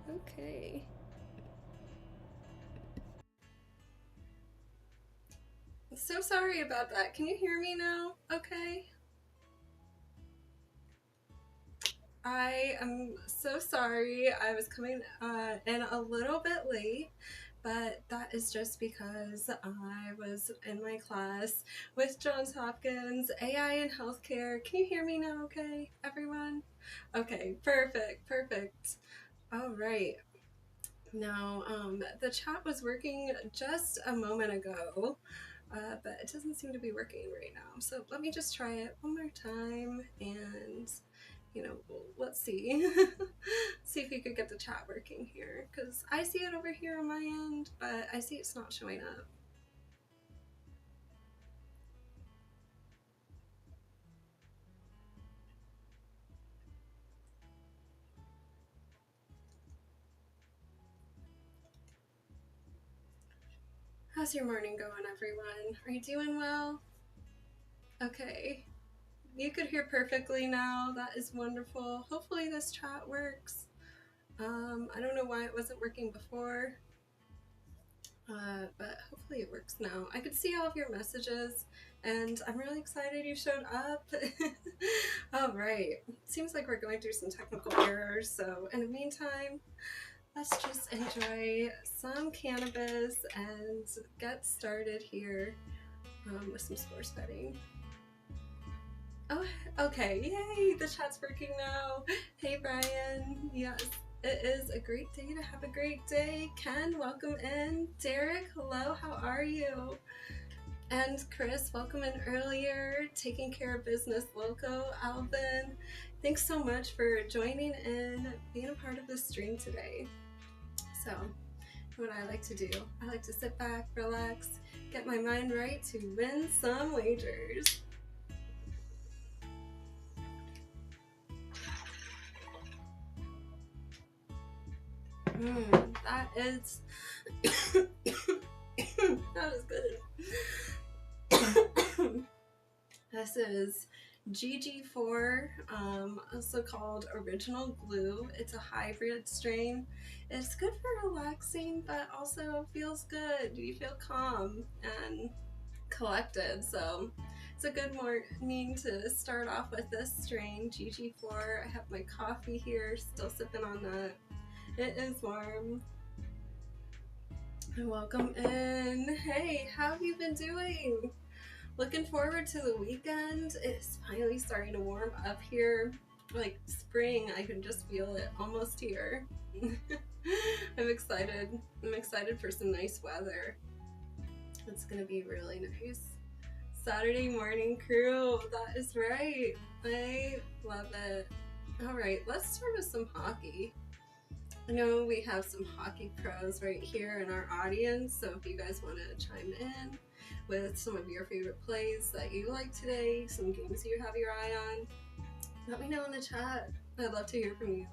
Okay. So sorry about that. Can you hear me now? Okay. I am so sorry. I was coming in a little bit late, but that is just because I was in my class with Johns Hopkins AI in Healthcare. Can you hear me now? Okay, everyone? Okay, perfect. All right. Now, the chat was working just a moment ago, but it doesn't seem to be working right now. So let me just try it one more time and, let's see. See if we could get the chat working here, because I see it over here on my end, but I see it's not showing up. How's your morning going, everyone? Are you doing well? Okay. You could hear perfectly now. That is wonderful. Hopefully this chat works. I don't know why it wasn't working before, but hopefully it works now. I could see all of your messages, and I'm really excited you showed up. All right. Seems like we're going through some technical errors, so in the meantime, let's just enjoy some cannabis and get started here with some sports betting. Oh, okay. Yay, the chat's working now. Hey, Brian. Yes, it is a great day to have a great day. Ken, welcome in. Derek, hello. How are you? And Chris, welcome in earlier. Taking care of business, Loco. Alvin, thanks so much for joining in, being a part of the stream today. So, what I like to do, I like to sit back, relax, get my mind right to win some wagers. That is that is good. This is GG4, also called Original Glue. It's a hybrid strain. It's good for relaxing, but also feels good. You feel calm and collected, so it's a good morning to start off with this strain, GG4. I have my coffee here, still sipping on that. It is warm. Welcome in. Hey, how have you been doing? Looking forward to the weekend. It's finally starting to warm up here. Like spring, I can just feel it almost here. I'm excited. I'm excited for some nice weather. It's gonna be really nice. Saturday morning crew, that is right. I love it. All right, let's start with some hockey. I know we have some hockey pros right here in our audience, so if you guys want to chime in with some of your favorite plays that you like today, some games you have your eye on, let me know in the chat. I'd love to hear from you.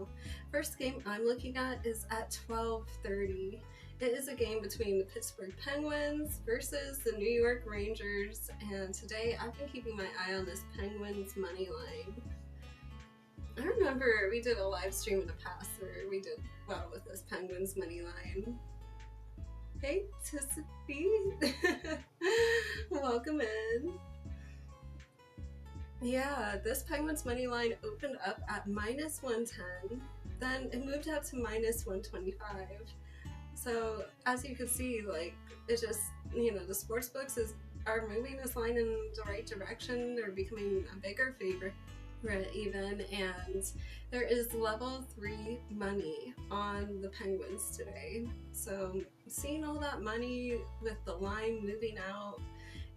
First game I'm looking at is at 12:30. It is a game between the Pittsburgh Penguins versus the New York Rangers, and today I've been keeping my eye on this Penguins money line. I remember we did a live stream in the past where we did well with this Penguins money line. Hey, Tissy. Welcome in. Yeah, this Penguins money line opened up at -110, then it moved out to -125. So as you can see, like, it just, the sports books are moving this line in the right direction. They're becoming a bigger favorite even, and there is level 3 money on the Penguins today. So seeing all that money with the line moving out,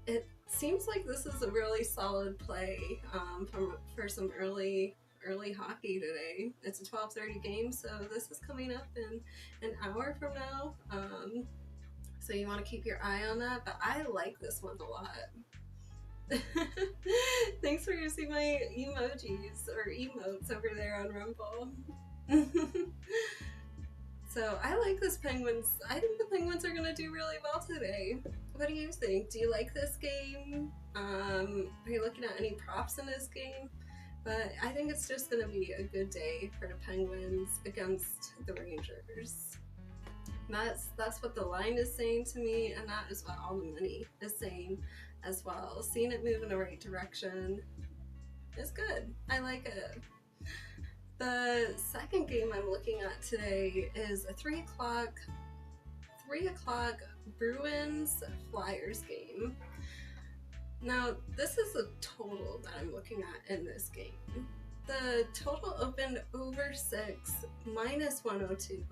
it seems like this is a really solid play for some early hockey today. It's a 12:30 game, so this is coming up in an hour from now. So you want to keep your eye on that, but I like this one a lot. Thanks for using my emojis or emotes over there on Rumble. So I like this Penguins. I think the Penguins are going to do really well today. What do you think? Do you like this game? Are you looking at any props in this game? But I think it's just going to be a good day for the Penguins against the Rangers. That's what the line is saying to me, and that is what all the money is saying as well. Seeing it move in the right direction is good. I like it. The second game I'm looking at today is a 3 o'clock Bruins Flyers game. Now, this is the total that I'm looking at in this game. The total opened over 6, minus 102.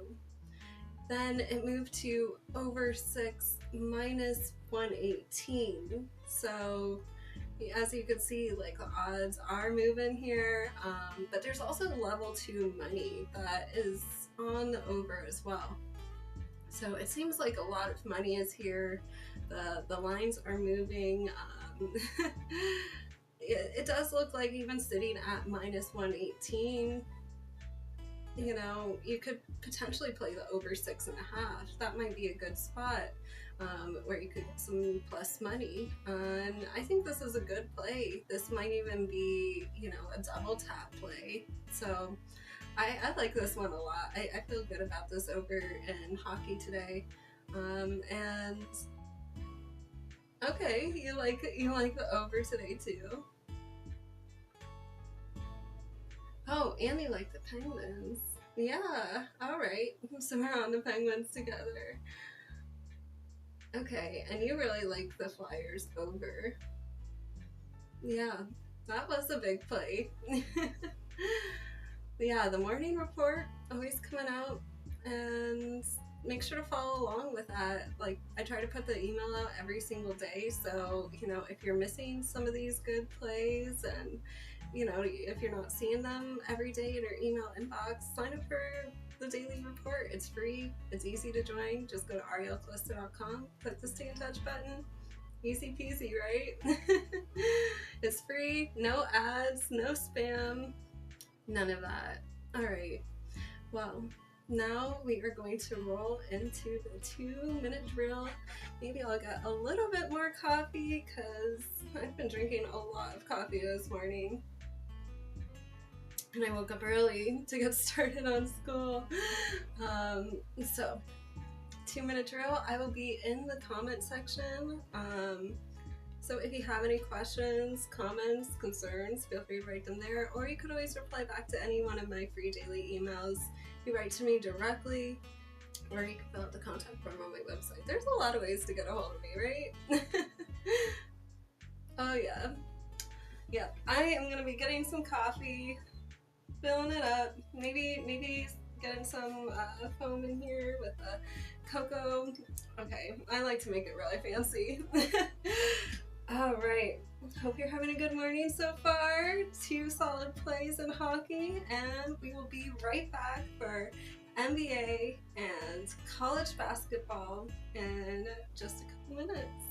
Then it moved to over 6, minus 118. So, as you can see, like, the odds are moving here, but there's also level 2 money that is on the over as well. So it seems like a lot of money is here. The lines are moving. It does look like even sitting at minus 118, you know, you could potentially play the over 6.5. That might be a good spot where you could get some plus money. And I think this is a good play. This might even be, you know, a double tap play. So I like this one a lot. I feel good about this over in hockey today. And okay, you like the over today too. Oh, and you like the Penguins. Yeah, all right. So we're on the Penguins together. Okay, and you really like the Flyers over. Yeah, that was a big play. Yeah, the morning report always coming out, and make sure to follow along with that. Like, I try to put the email out every single day, so, you know, if you're missing some of these good plays and, you know, if you're not seeing them every day in your email inbox, sign up for the daily report. It's free, it's easy to join. Just go to arielcalista.com, click the stay in touch button. Easy peasy, right? It's free, no ads, no spam, none of that. All right, well, now we are going to roll into the 2-minute drill. Maybe I'll get a little bit more coffee because I've been drinking a lot of coffee this morning. And I woke up early to get started on school. So 2-minute drill, I will be in the comment section. So if you have any questions, comments, concerns, feel free to write them there, or you could always reply back to any one of my free daily emails. You write to me directly, or you can fill out the contact form on my website. There's a lot of ways to get a hold of me, right? Oh yeah. Yeah, I am gonna be getting some coffee, filling it up, maybe getting some foam in here with the cocoa. Okay, I like to make it really fancy. All right, hope you're having a good morning so far. 2 solid plays in hockey, and we will be right back for NBA and college basketball in just a couple minutes.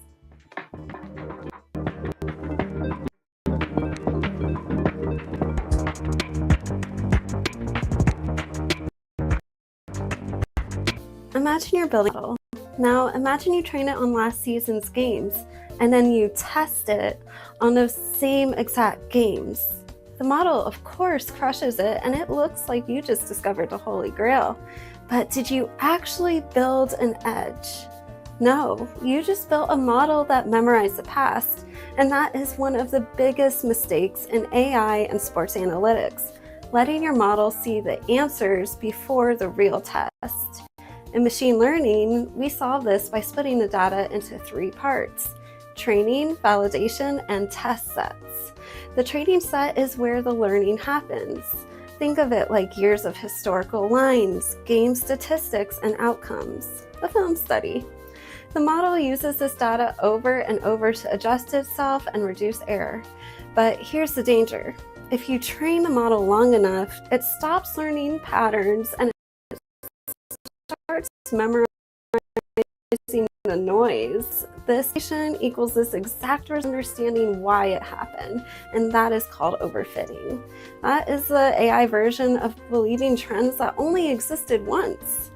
Imagine you're building a model. Now imagine you train it on last season's games, and then you test it on those same exact games. The model, of course, crushes it, and it looks like you just discovered the Holy Grail. But did you actually build an edge? No, you just built a model that memorized the past, and that is one of the biggest mistakes in AI and sports analytics, letting your model see the answers before the real test. In machine learning, we solve this by splitting the data into 3 parts: training, validation, and test sets. The training set is where the learning happens. Think of it like years of historical lines, game statistics, and outcomes, a film study. The model uses this data over and over to adjust itself and reduce error. But here's the danger. If you train the model long enough, it stops learning patterns and starts memorizing the noise. This equals this exact understanding why it happened, and that is called overfitting. That is the AI version of believing trends that only existed once.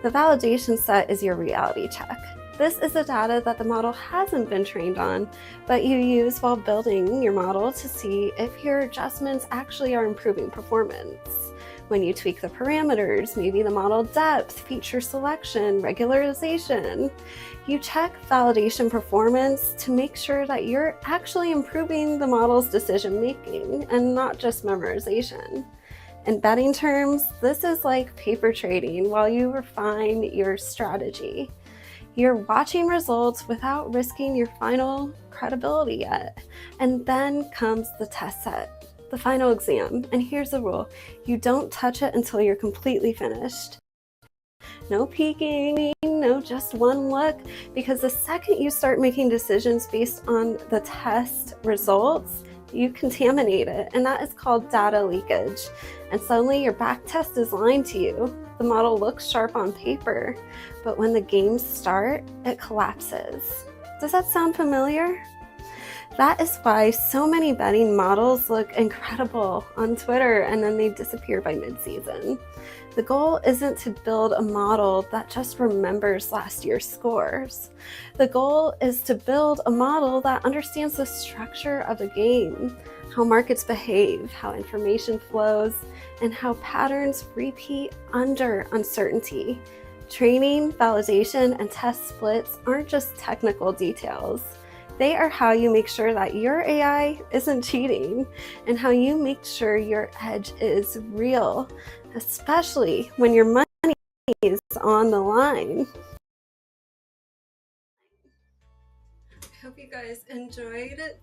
The validation set is your reality check. This is the data that the model hasn't been trained on, but you use while building your model to see if your adjustments actually are improving performance. When you tweak the parameters, maybe the model depth, feature selection, regularization, you check validation performance to make sure that you're actually improving the model's decision making and not just memorization. In betting terms, this is like paper trading while you refine your strategy. You're watching results without risking your final credibility yet. And then comes the test set, the final exam. And here's the rule: you don't touch it until you're completely finished. No peeking, no just one look, because the second you start making decisions based on the test results, you contaminate it, and that is called data leakage. And suddenly your back test is lying to you. The model looks sharp on paper, but when the games start, it collapses. Does that sound familiar? That is why so many betting models look incredible on Twitter and then they disappear by mid-season. The goal isn't to build a model that just remembers last year's scores. The goal is to build a model that understands the structure of the game, how markets behave, how information flows, and how patterns repeat under uncertainty. Training, validation, and test splits aren't just technical details. They are how you make sure that your AI isn't cheating and how you make sure your edge is real, especially when your money is on the line. I hope you guys enjoyed that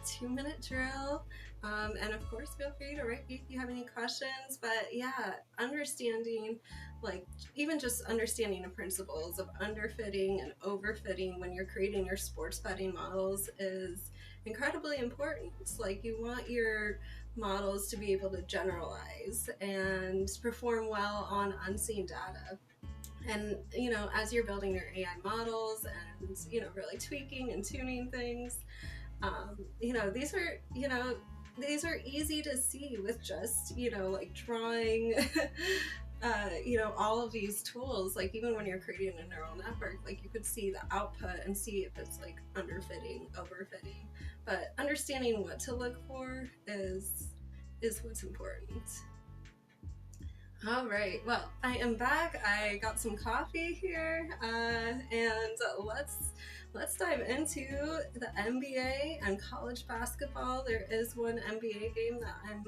2-minute drill. And of course, feel free to write if you have any questions. But yeah, understanding, like even just understanding the principles of underfitting and overfitting when you're creating your sports betting models is incredibly important. Like you want your models to be able to generalize and perform well on unseen data. And as you're building your AI models and really tweaking and tuning things, these are easy to see with just like drawing all of these tools. Like even when you're creating a neural network, like you could see the output and see if it's like underfitting, overfitting. But understanding what to look for is what's important. All right, well, I am back. I got some coffee here, and let's dive into the NBA and college basketball. There is one NBA game that I'm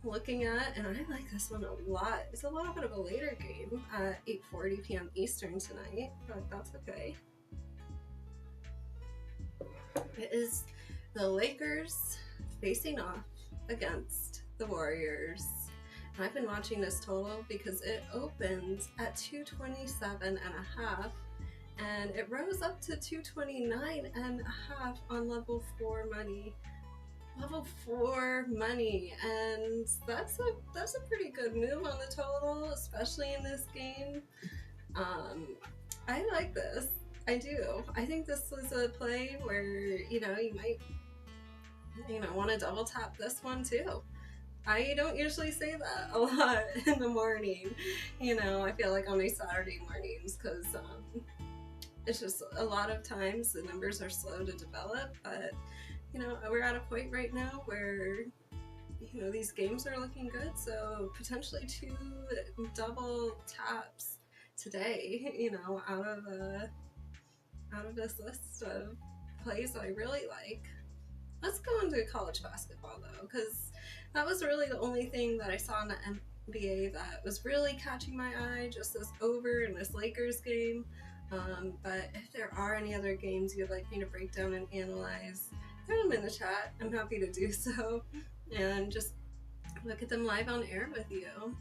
looking at, and I like this one a lot. It's a little bit of a later game, 8:40 p.m. Eastern tonight, but that's okay. It is the Lakers facing off against the Warriors. I've been watching this total because it opened at 227.5 and it rose up to 229.5 on level 4 money. Level 4 money, and that's a pretty good move on the total, especially in this game. I like this. I do. I think this was a play where you might want to double tap this one too. I don't usually say that a lot in the morning, I feel like on my Saturday mornings, because it's just a lot of times the numbers are slow to develop, but we're at a point right now where these games are looking good, so potentially 2 double taps today, out of this list of plays that I really like. Let's go into college basketball though, because that was really the only thing that I saw in the NBA that was really catching my eye, just this over in this Lakers game. But if there are any other games you'd like me to break down and analyze, put them in the chat. I'm happy to do so and just look at them live on air with you.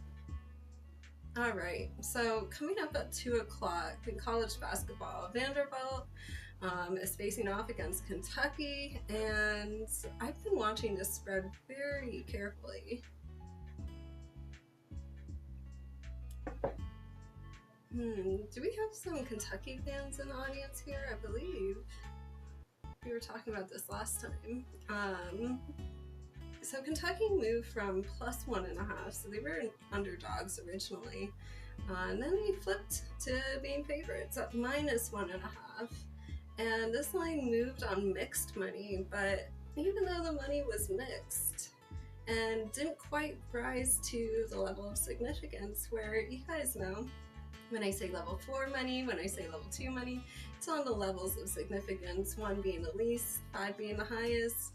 All right, so coming up at 2 o'clock in college basketball, Vanderbilt is facing off against Kentucky, and I've been watching this spread very carefully. Do we have some Kentucky fans in the audience here? I believe we were talking about this last time. So Kentucky moved from +1.5, so they were underdogs originally, And then we flipped to being favorites at -1.5. And this line moved on mixed money, but even though the money was mixed and didn't quite rise to the level of significance where you guys know when I say level 4 money, when I say level 2 money, it's on the levels of significance, 1 being the least, 5 being the highest.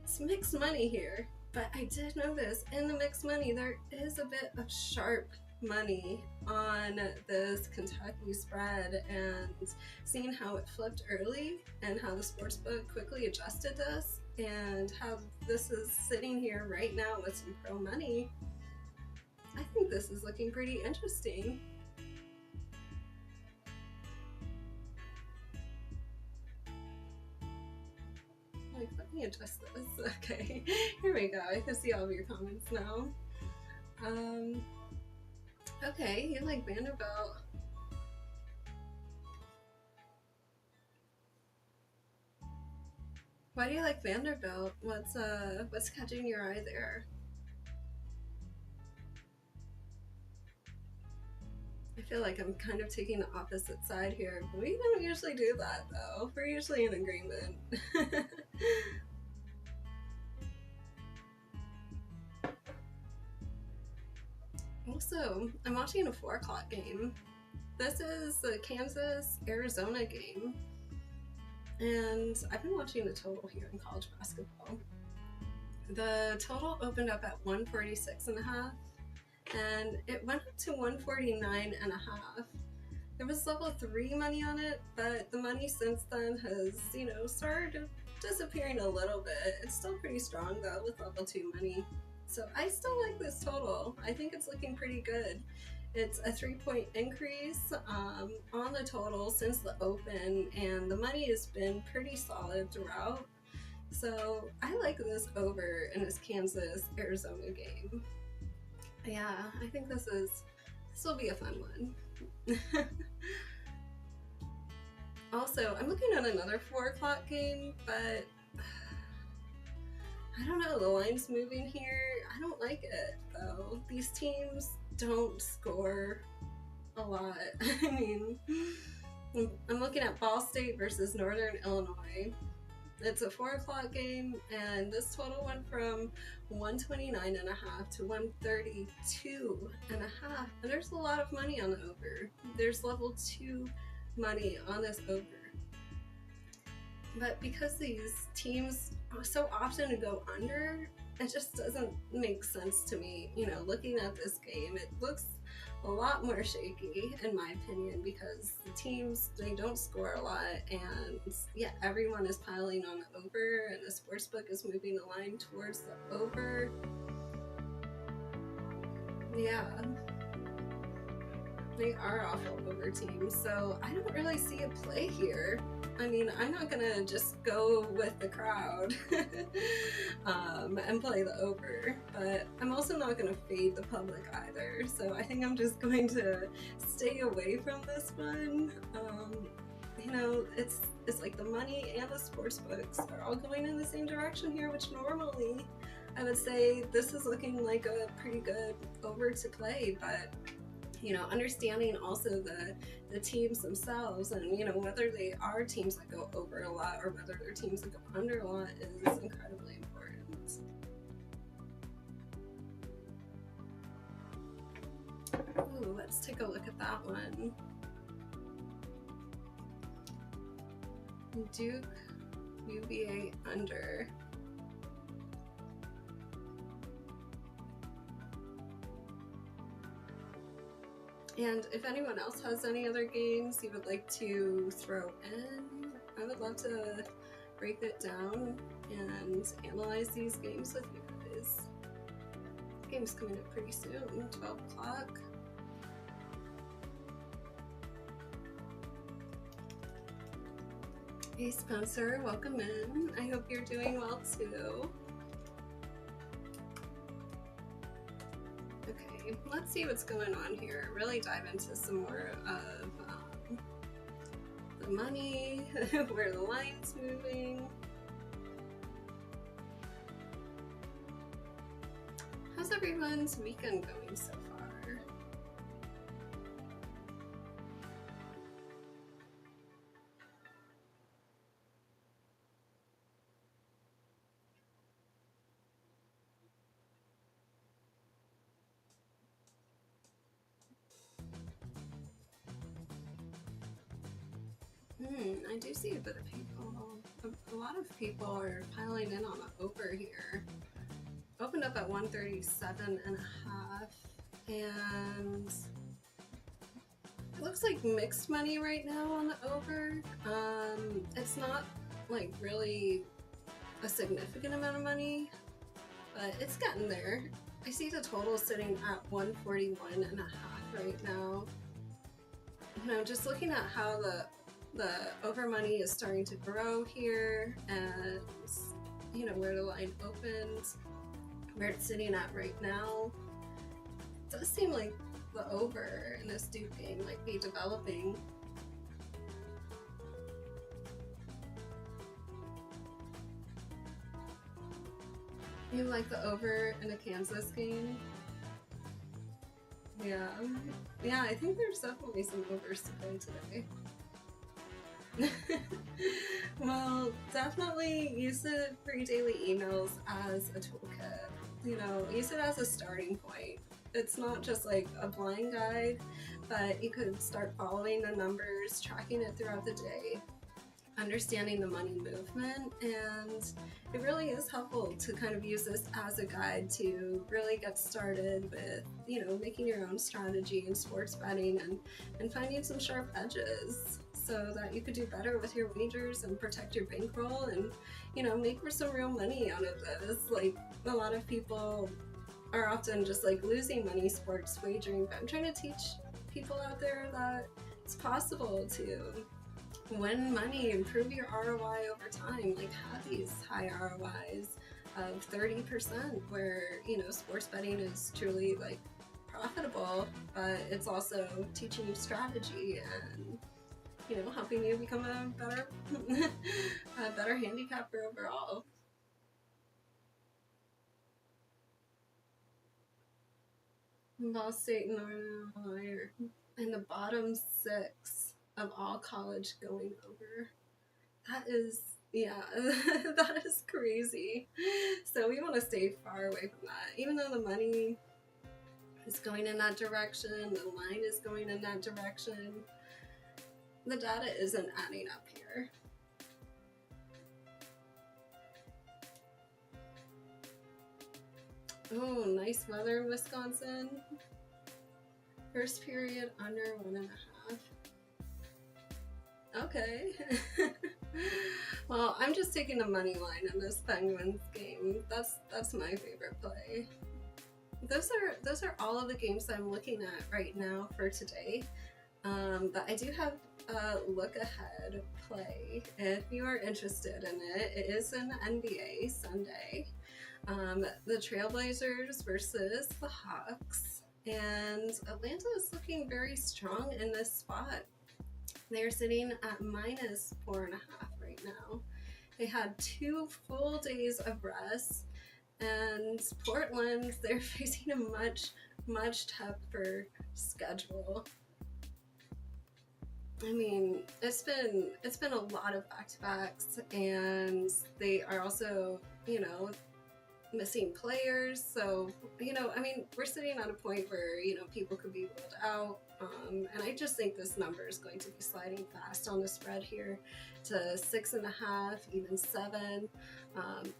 It's mixed money here, but I did notice in the mixed money there is a bit of sharp money on this Kentucky spread, and seeing how it flipped early and how the sportsbook quickly adjusted this and how this is sitting here right now with some pro money, I think this is looking pretty interesting. Like, let me adjust this. Okay, here we go. I can see all of your comments now. Okay, you like Vanderbilt. Why do you like Vanderbilt? What's catching your eye there? I feel like I'm kind of taking the opposite side here, but we don't usually do that though. We're usually in agreement. Also, I'm watching a 4 o'clock game. This is the Kansas-Arizona game. And I've been watching the total here in college basketball. The total opened up at 146.5, and it went up to 149.5. There was level 3 money on it, but the money since then has, started disappearing a little bit. It's still pretty strong though with level 2 money. So I still like this total. I think it's looking pretty good. It's a 3-point increase on the total since the open, and the money has been pretty solid throughout. So I like this over in this Kansas-Arizona game. Yeah, I think this will be a fun one. Also, I'm looking at another 4 o'clock game, but I don't know, the line's moving here. I don't like it though. These teams don't score a lot. I mean, I'm looking at Ball State versus Northern Illinois. It's a 4 o'clock game, and this total went from 129.5 to 132.5, and there's a lot of money on the over. There's level 2 money on this over. But because these teams so often go under, it just doesn't make sense to me. Looking at this game, it looks a lot more shaky in my opinion, because the teams, they don't score a lot, and yeah, everyone is piling on the over, and the sportsbook is moving the line towards the over. Yeah, they are awful over teams, so I don't really see a play here. I mean, I'm not gonna just go with the crowd and play the over, but I'm also not gonna fade the public either, so I think I'm just going to stay away from this one. It's like the money and the sports books are all going in the same direction here, which normally I would say this is looking like a pretty good over to play, but understanding also the teams themselves, and whether they are teams that go over a lot or whether they're teams that go under a lot is incredibly important. Ooh, let's take a look at that one. Duke UVA under. And if anyone else has any other games you would like to throw in, I would love to break it down and analyze these games with you guys. The game's coming up pretty soon, 12 o'clock. Hey Spencer, welcome in. I hope you're doing well too. Okay, let's see what's going on here. Really dive into some more of the money, where the line's moving. How's everyone's weekend going so far? I do see a bit of people. A lot of people are piling in on the over here. Opened up at 137.5, and it looks like mixed money right now on the over. It's not like really a significant amount of money, but it's getting there. I see the total sitting at 141.5 right now. You know, just looking at how the over money is starting to grow here, and you know where the line opens, where it's sitting at right now, it does seem like the over in this Duke game might be developing. You like the over in a Kansas game? Yeah, I think there's definitely some overs to play today. Well, definitely use the free daily emails as a toolkit. You know, use it as a starting point. It's not just like a blind guide, but you could start following the numbers, tracking it throughout the day, understanding the money movement, and it really is helpful to kind of use this as a guide to really get started with, you know, making your own strategy in sports betting and finding some sharp edges so that you could do better with your wagers and protect your bankroll and, you know, make for some real money out of this. Like, a lot of people are often just like losing money sports wagering, but I'm trying to teach people out there that it's possible to win money, improve your ROI over time, like have these high ROIs of 30% where, you know, sports betting is truly like profitable, but it's also teaching you strategy and, you know, helping you become a better handicapper overall. Ball State and Northern Illinois are in the bottom 6 of all college going over. That is, yeah, that is crazy. So we want to stay far away from that. Even though the money is going in that direction, the line is going in that direction, the data isn't adding up here. Oh, nice weather in Wisconsin. First period under 1.5. Okay. Well, I'm just taking the money line in this Penguins game. That's my favorite play. Those are all of the games I'm looking at right now for today. But I do have a look ahead play if you are interested in it. It is in the NBA Sunday. The Trailblazers versus the Hawks, and Atlanta is looking very strong in this spot. They're sitting at -4.5 right now. They had 2 full days of rest, and Portland, they're facing a much tougher schedule. I mean, it's been a lot of back-to-backs, and they are also, you know, missing players. So, you know, I mean, we're sitting at a point where, you know, people could be ruled out. And I just think this number is going to be sliding fast on the spread here to 6.5, even 7.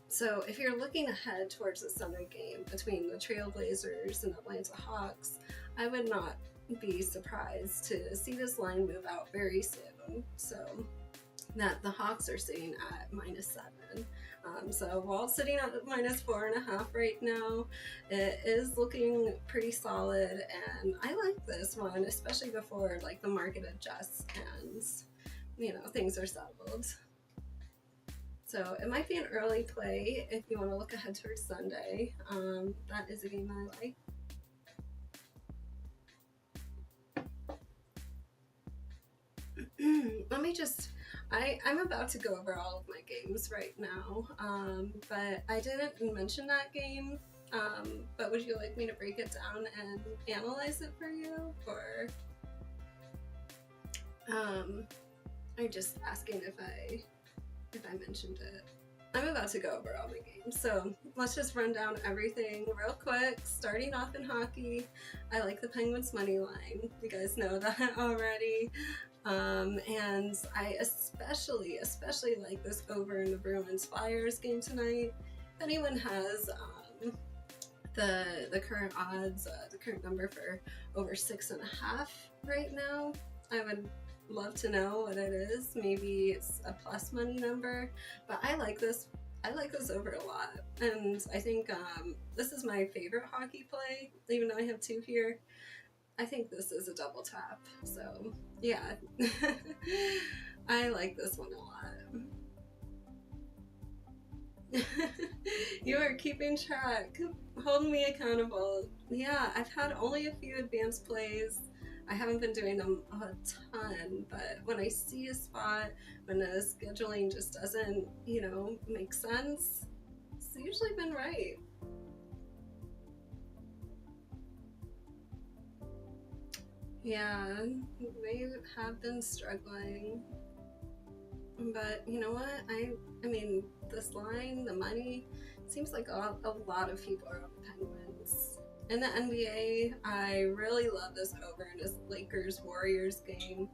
So if you're looking ahead towards the Sunday game between the Trailblazers and Atlanta Hawks, I would not be surprised to see this line move out very soon. So that the Hawks are sitting at -7. So while it's sitting at -4.5 right now, it is looking pretty solid, and I like this one, especially before like the market adjusts and, you know, things are settled. So it might be an early play if you want to look ahead towards Sunday. That is a game that I like. Let me just, I'm about to go over all of my games right now, but I didn't mention that game, but would you like me to break it down and analyze it for you, or are you just asking if I mentioned it? I'm about to go over all my games, so let's just run down everything real quick. Starting off in hockey, I like the Penguins money line. You guys know that already. And I especially like this over in the Bruins Flyers game tonight. If anyone has the current odds, the current number for over 6.5 right now, I would love to know what it is. Maybe it's a plus money number, but I like this over a lot, and I think this is my favorite hockey play, even though I have two here. I think this is a double tap, so yeah. I like this one a lot. You are keeping track, holding me accountable. Yeah, I've had only a few advanced plays. I haven't been doing them a ton, but when I see a spot, when the scheduling just doesn't, make sense, it's usually been right. Yeah, they have been struggling. But you know what? I mean, this line, the money, seems like a lot of people are on the Penguins. In the NBA, I really love this over in this Lakers-Warriors game.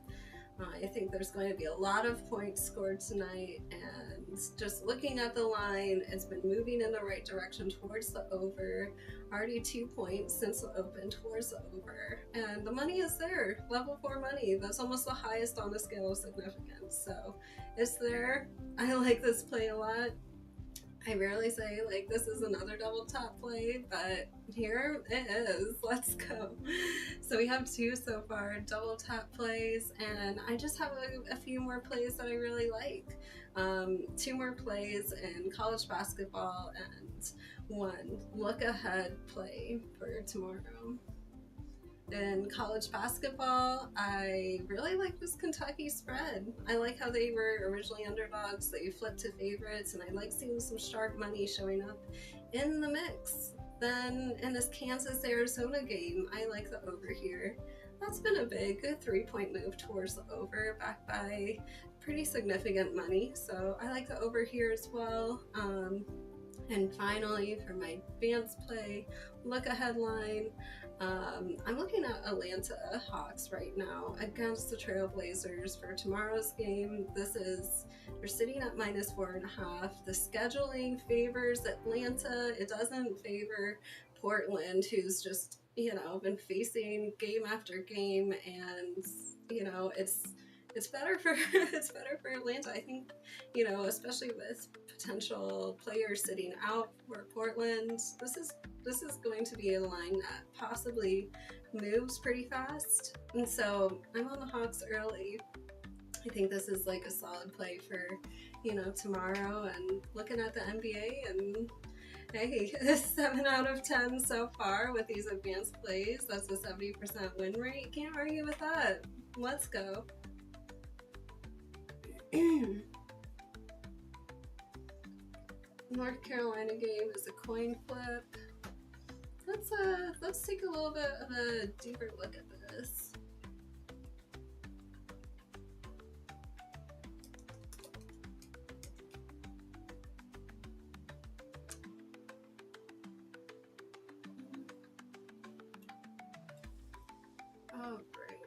I think there's going to be a lot of points scored tonight, and just looking at the line, it's been moving in the right direction towards the over. Already 2 points since the open towards the over, and the money is there. Level 4 money, that's almost the highest on the scale of significance, so it's there. I like this play a lot. I rarely say this is another double top play, but here it is. Let's go. So we have 2 so far, double top plays, and I just have a few more plays that I really like. 2 more plays in college basketball and 1 look ahead play for tomorrow. In college basketball, I really like this Kentucky spread. I like how they were originally underdogs, they flipped to favorites, and I like seeing some sharp money showing up in the mix. Then in this Kansas-Arizona game, I like the over here. That's been a big 3-point move towards the over, backed by pretty significant money, so I like the over here as well. And finally, for my advanced play, look ahead line. I'm looking at Atlanta Hawks right now against the Trailblazers for tomorrow's game. They're sitting at -4.5. The scheduling favors Atlanta. It doesn't favor Portland, who's just, been facing game after game, and, it's better for Atlanta. I think, especially with potential players sitting out for Portland, this is going to be a line that possibly moves pretty fast. And so I'm on the Hawks early. I think this is a solid play for, tomorrow, and looking at the NBA, and hey, 7 out of 10 so far with these advanced plays. That's a 70% win rate. Can't argue with that. Let's go. North Carolina game is a coin flip. Let's take a little bit of a deeper look at this. Oh, great.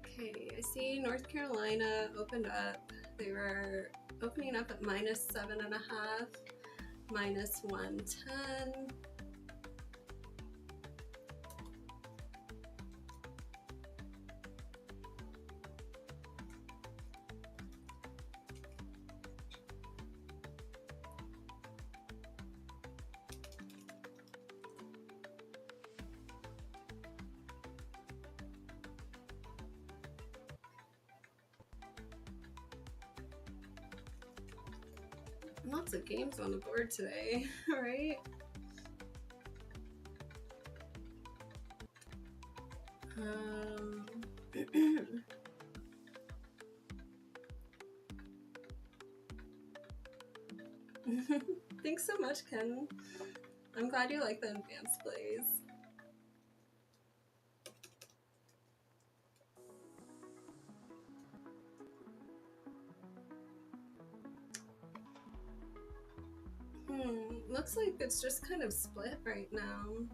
Okay, I see North Carolina opened up. They were opening up at -7.5, -110. Lots of games on the board today, right? Thanks so much, Ken. I'm glad you like the advanced plays. Looks like it's just kind of split right now.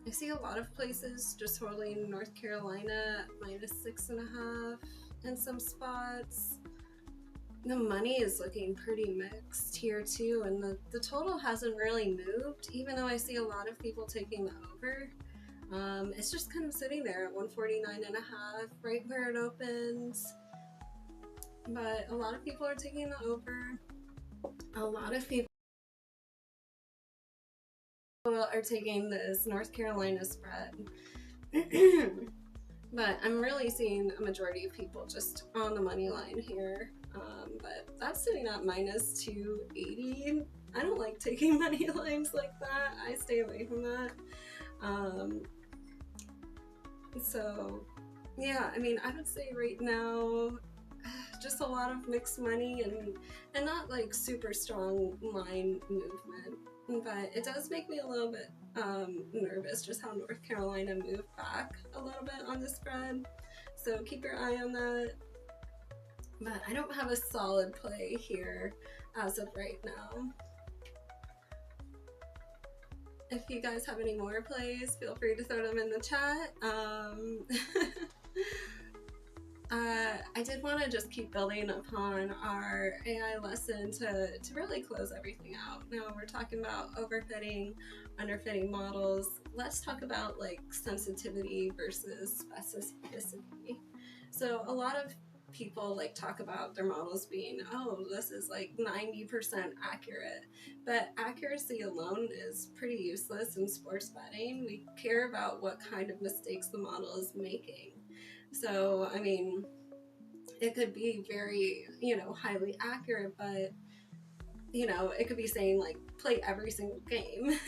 I see a lot of places just holding North Carolina -6.5 in some spots. The money is looking pretty mixed here too, and the total hasn't really moved, even though I see a lot of people taking the over. It's just kind of sitting there at 149.5, right where it opens. But a lot of people are taking the over. A lot of people are taking this North Carolina spread. But I'm really seeing a majority of people just on the money line here. But that's sitting at -280. I don't like taking money lines like that. I stay away from that. So yeah, I mean, I would say right now, just a lot of mixed money and not like super strong line movement. But it does make me a little bit nervous just how North Carolina moved back a little bit on the spread. So keep your eye on that. But I don't have a solid play here as of right now. If you guys have any more plays, feel free to throw them in the chat. I did want to just keep building upon our AI lesson to really close everything out. Now we're talking about overfitting, underfitting models. Let's talk about like sensitivity versus specificity. So a lot of people like talk about their models being, oh, this is like 90% accurate, but accuracy alone is pretty useless in sports betting. We care about what kind of mistakes the model is making. So, I mean, it could be very, highly accurate, but, it could be saying, like, play every single game.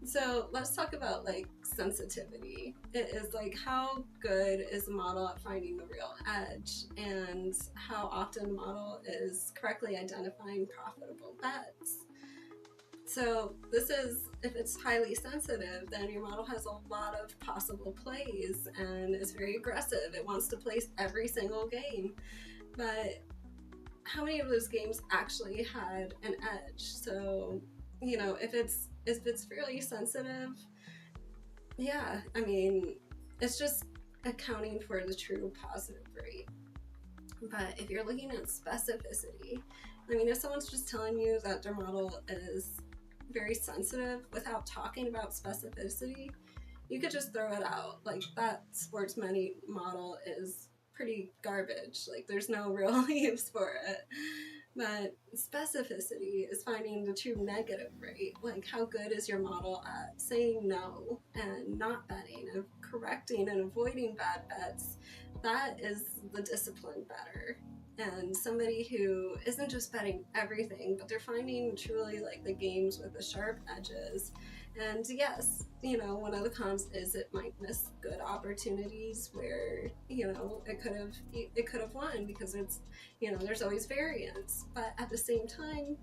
So let's talk about, like, sensitivity. It is, like, how good is the model at finding the real edge, and how often the model is correctly identifying profitable bets. So this is, if it's highly sensitive, then your model has a lot of possible plays and is very aggressive. It wants to place every single game. But how many of those games actually had an edge? So, if it's fairly sensitive, yeah, I mean, it's just accounting for the true positive rate. But if you're looking at specificity, I mean, if someone's just telling you that their model is very sensitive without talking about specificity, you could just throw it out. Like, that sports money model is pretty garbage. Like, there's no real use for it. But specificity is finding the true negative rate. Like, how good is your model at saying no and not betting and correcting and avoiding bad bets? That is the disciplined better. And somebody who isn't just betting everything, but they're finding truly like the games with the sharp edges. And yes, one of the cons is it might miss good opportunities where, it could have won because it's, there's always variance. But at the same time,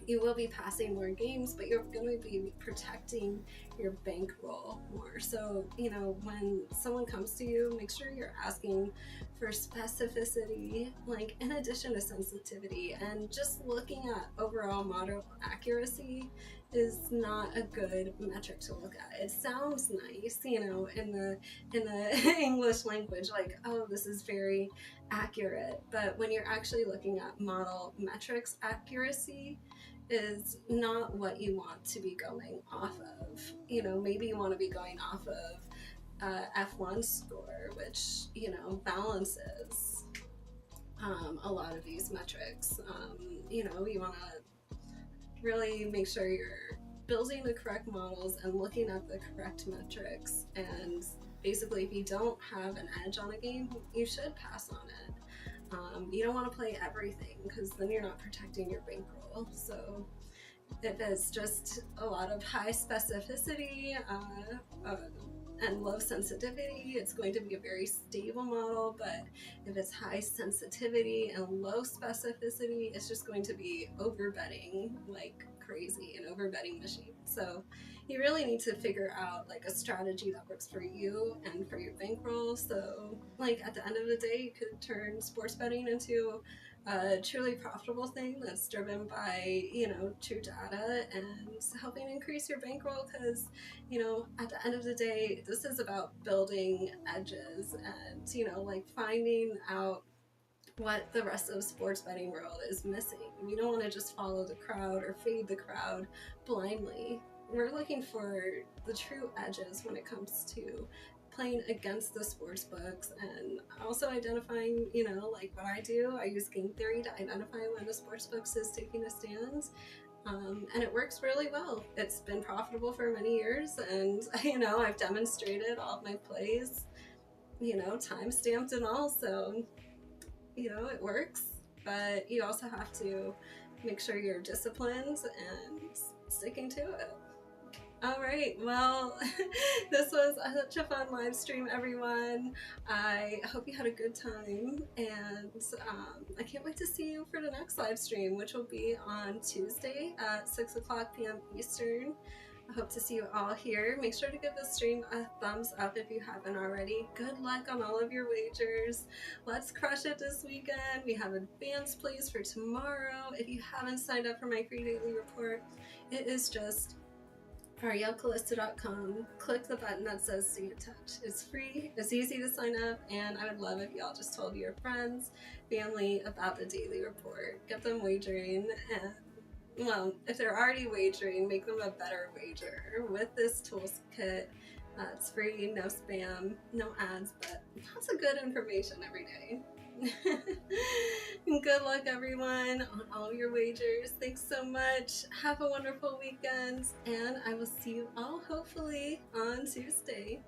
you will be passing more games, but you're going to be protecting your bankroll more. So, when someone comes to you, make sure you're asking for specificity, like in addition to sensitivity, and just looking at overall model accuracy is not a good metric to look at. It sounds nice, in the English language, like, oh, this is very accurate, but when you're actually looking at model metrics, accuracy is not what you want to be going off of. Maybe you want to be going off of F1 score, which, balances a lot of these metrics. You want to really make sure you're building the correct models and looking at the correct metrics. And basically, if you don't have an edge on a game, you should pass on it. You don't want to play everything because then you're not protecting your bankroll. So if it's just a lot of high specificity and low sensitivity, it's going to be a very stable model. But if it's high sensitivity and low specificity, it's just going to be overbetting like crazy, an overbetting machine. So you really need to figure out like a strategy that works for you and for your bankroll. So like at the end of the day, you could turn sports betting into a truly profitable thing that's driven by, true data and helping increase your bankroll, because, at the end of the day, this is about building edges and, like finding out what the rest of the sports betting world is missing. We don't want to just follow the crowd or fade the crowd blindly. We're looking for the true edges when it comes to playing against the sports books, and also identifying, like what I do, I use game theory to identify when the sports books is taking a stand. And it works really well. It's been profitable for many years, and I've demonstrated all of my plays, time stamped and all, so it works, but you also have to make sure you're disciplined and sticking to it. All right, well, this was such a fun live stream, everyone. I hope you had a good time, and I can't wait to see you for the next live stream, which will be on Tuesday at 6 o'clock p.m. Eastern. I hope to see you all here. Make sure to give this stream a thumbs up if you haven't already. Good luck on all of your wagers. Let's crush it this weekend. We have advanced plays for tomorrow. If you haven't signed up for my free daily report, it is just arielcalista.com. Click the button that says stay in touch. It's free, it's easy to sign up, and I would love if y'all just told your friends, family about the daily report. Get them wagering, and well, if they're already wagering, make them a better wager with this toolkit. It's free, no spam, no ads, but lots of good information every day. Good luck, everyone, on all your wagers. Thanks so much. Have a wonderful weekend, and I will see you all hopefully on Tuesday.